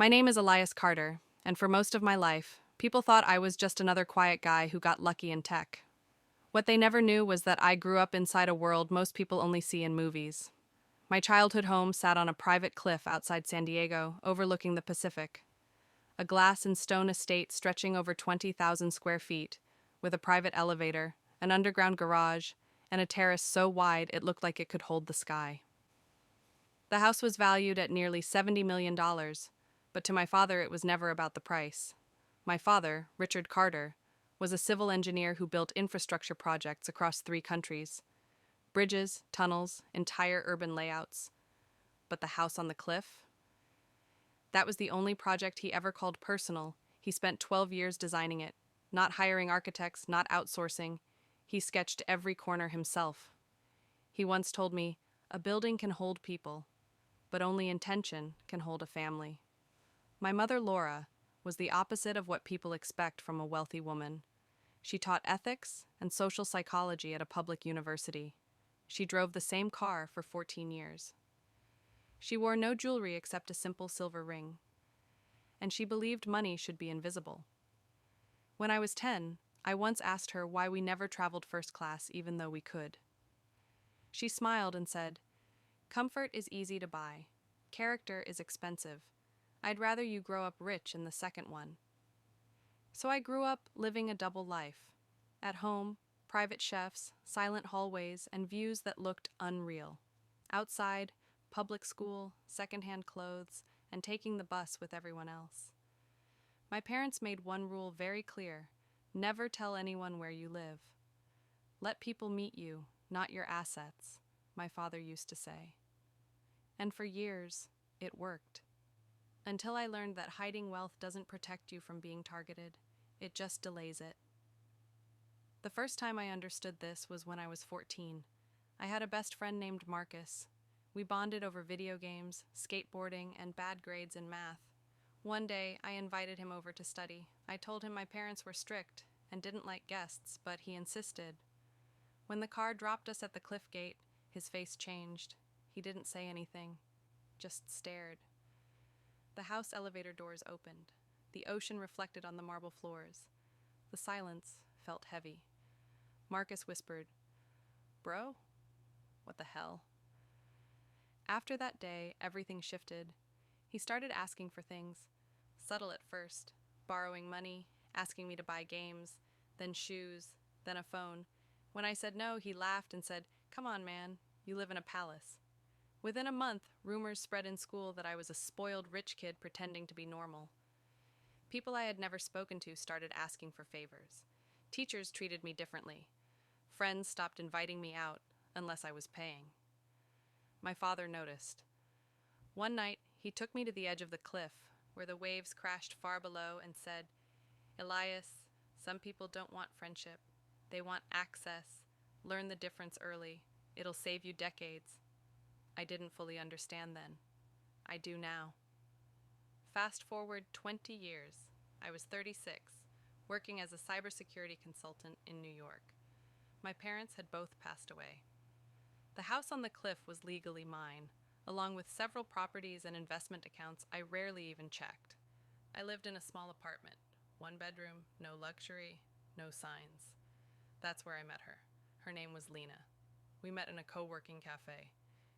My name is Elias Carter, and for most of my life, people thought I was just another quiet guy who got lucky in tech. What they never knew was that I grew up inside a world most people only see in movies. My childhood home sat on a private cliff outside San Diego, overlooking the Pacific. A glass and stone estate stretching over 20,000 square feet, with a private elevator, an underground garage, and a terrace so wide it looked like it could hold the sky. The house was valued at nearly $70 million, but to my father it was never about the price. My father, Richard Carter, was a civil engineer who built infrastructure projects across 3 countries: bridges, tunnels, entire urban layouts. But the house on the cliff? That was the only project he ever called personal. He spent 12 years designing it, not hiring architects, not outsourcing. He sketched every corner himself. He once told me, "A building can hold people, but only intention can hold a family." My mother, Laura, was the opposite of what people expect from a wealthy woman. She taught ethics and social psychology at a public university. She drove the same car for 14 years. She wore no jewelry except a simple silver ring, and she believed money should be invisible. When I was 10, I once asked her why we never traveled first class even though we could. She smiled and said, "Comfort is easy to buy. Character is expensive. I'd rather you grow up rich in the second one." So I grew up living a double life. At home, private chefs, silent hallways, and views that looked unreal. Outside, public school, secondhand clothes, and taking the bus with everyone else. My parents made one rule very clear: never tell anyone where you live. Let people meet you, not your assets, my father used to say. And for years, it worked. Until I learned that hiding wealth doesn't protect you from being targeted, it just delays it. The first time I understood this was when I was 14. I had a best friend named Marcus. We bonded over video games, skateboarding, and bad grades in math. One day, I invited him over to study. I told him my parents were strict and didn't like guests, but he insisted. When the car dropped us at the cliff gate, his face changed. He didn't say anything, just stared. The house elevator doors opened. The ocean reflected on the marble floors. The silence felt heavy. Marcus whispered, "Bro? What the hell?" After that day, everything shifted. He started asking for things. Subtle at first, borrowing money, asking me to buy games, then shoes, then a phone. When I said no, he laughed and said, "Come on, man, you live in a palace." Within a month, rumors spread in school that I was a spoiled rich kid pretending to be normal. People I had never spoken to started asking for favors. Teachers treated me differently. Friends stopped inviting me out unless I was paying. My father noticed. One night, he took me to the edge of the cliff, where the waves crashed far below, and said, "Elias, some people don't want friendship. They want access. Learn the difference early. It'll save you decades." I didn't fully understand then. I do now. Fast forward 20 years. I was 36, working as a cybersecurity consultant in New York. My parents had both passed away. The house on the cliff was legally mine, along with several properties and investment accounts I rarely even checked. I lived in a small apartment, 1 bedroom, no luxury, no signs. That's where I met her. Her name was Lena. We met in a co-working cafe.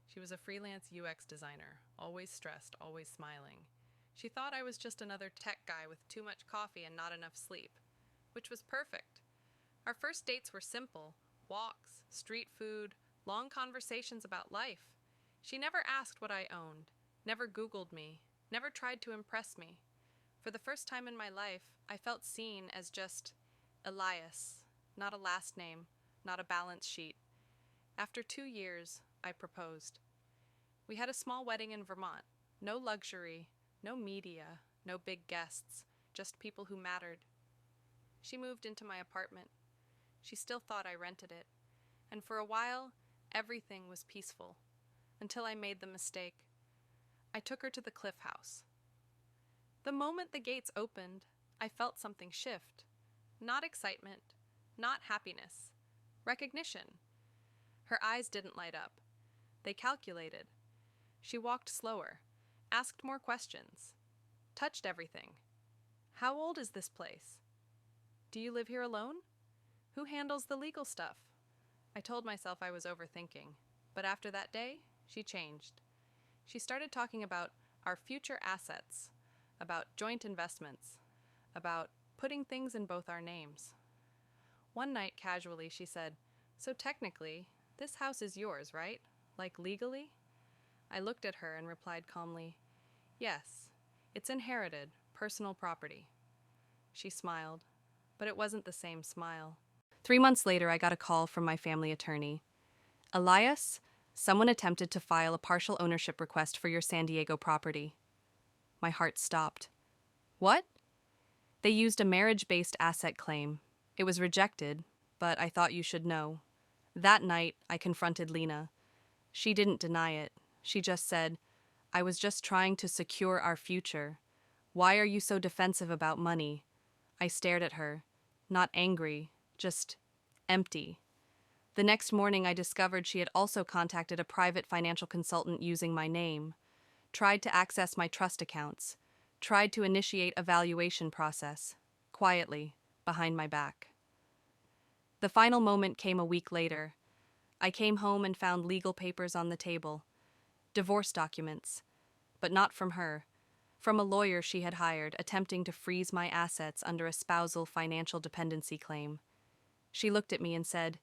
She was a freelance UX designer, always stressed, always smiling. She thought I was just another tech guy with too much coffee and not enough sleep, which was perfect. Our first dates were simple: walks, street food, long conversations about life. She never asked what I owned, never Googled me, never tried to impress me. For the first time in my life, I felt seen as just Elias, not a last name, not a balance sheet. After 2 years, I proposed. We had a small wedding in Vermont. No luxury, no media, no big guests, just people who mattered. She moved into my apartment. She still thought I rented it. And for a while, everything was peaceful, until I made the mistake. I took her to the cliff house. The moment the gates opened, I felt something shift. Not excitement, not happiness, recognition. Her eyes didn't light up. They calculated. She walked slower, asked more questions, touched everything. How old is this place? Do you live here alone? Who handles the legal stuff? I told myself I was overthinking, but after that day, she changed. She started talking about our future assets, about joint investments, about putting things in both our names. One night, casually, she said, "So technically, this house is yours, right? Like legally?" I looked at her and replied calmly, "Yes, it's inherited, personal property." She smiled, but it wasn't the same smile. 3 months later, I got a call from my family attorney. "Elias, someone attempted to file a partial ownership request for your San Diego property." My heart stopped. "What?" "They used a marriage-based asset claim. It was rejected, but I thought you should know." That night, I confronted Lena. She didn't deny it. She just said, "I was just trying to secure our future. Why are you so defensive about money?" I stared at her, not angry, just empty. The next morning, I discovered she had also contacted a private financial consultant using my name, tried to access my trust accounts, tried to initiate a valuation process, quietly, behind my back. The final moment came a week later. I came home and found legal papers on the table, divorce documents, but not from her, from a lawyer she had hired attempting to freeze my assets under a spousal financial dependency claim. She looked at me and said,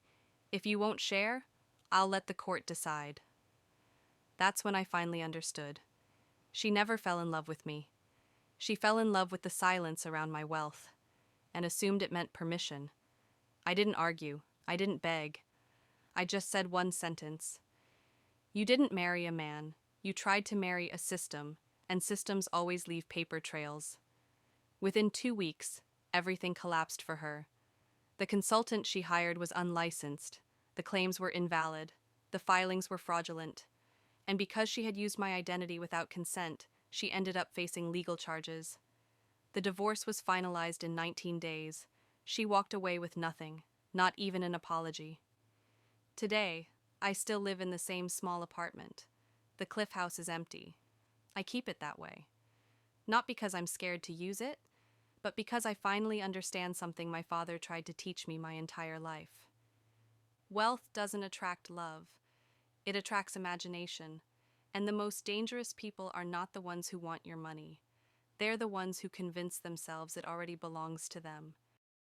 "If you won't share, I'll let the court decide." That's when I finally understood. She never fell in love with me. She fell in love with the silence around my wealth, and assumed it meant permission. I didn't argue. I didn't beg. I just said one sentence. "You didn't marry a man. You tried to marry a system, and systems always leave paper trails." Within 2 weeks, everything collapsed for her. The consultant she hired was unlicensed. The claims were invalid. The filings were fraudulent. And because she had used my identity without consent, she ended up facing legal charges. The divorce was finalized in 19 days. She walked away with nothing, not even an apology. Today, I still live in the same small apartment. The Cliff House is empty. I keep it that way. Not because I'm scared to use it, but because I finally understand something my father tried to teach me my entire life. Wealth doesn't attract love. It attracts imagination. And the most dangerous people are not the ones who want your money. They're the ones who convince themselves it already belongs to them.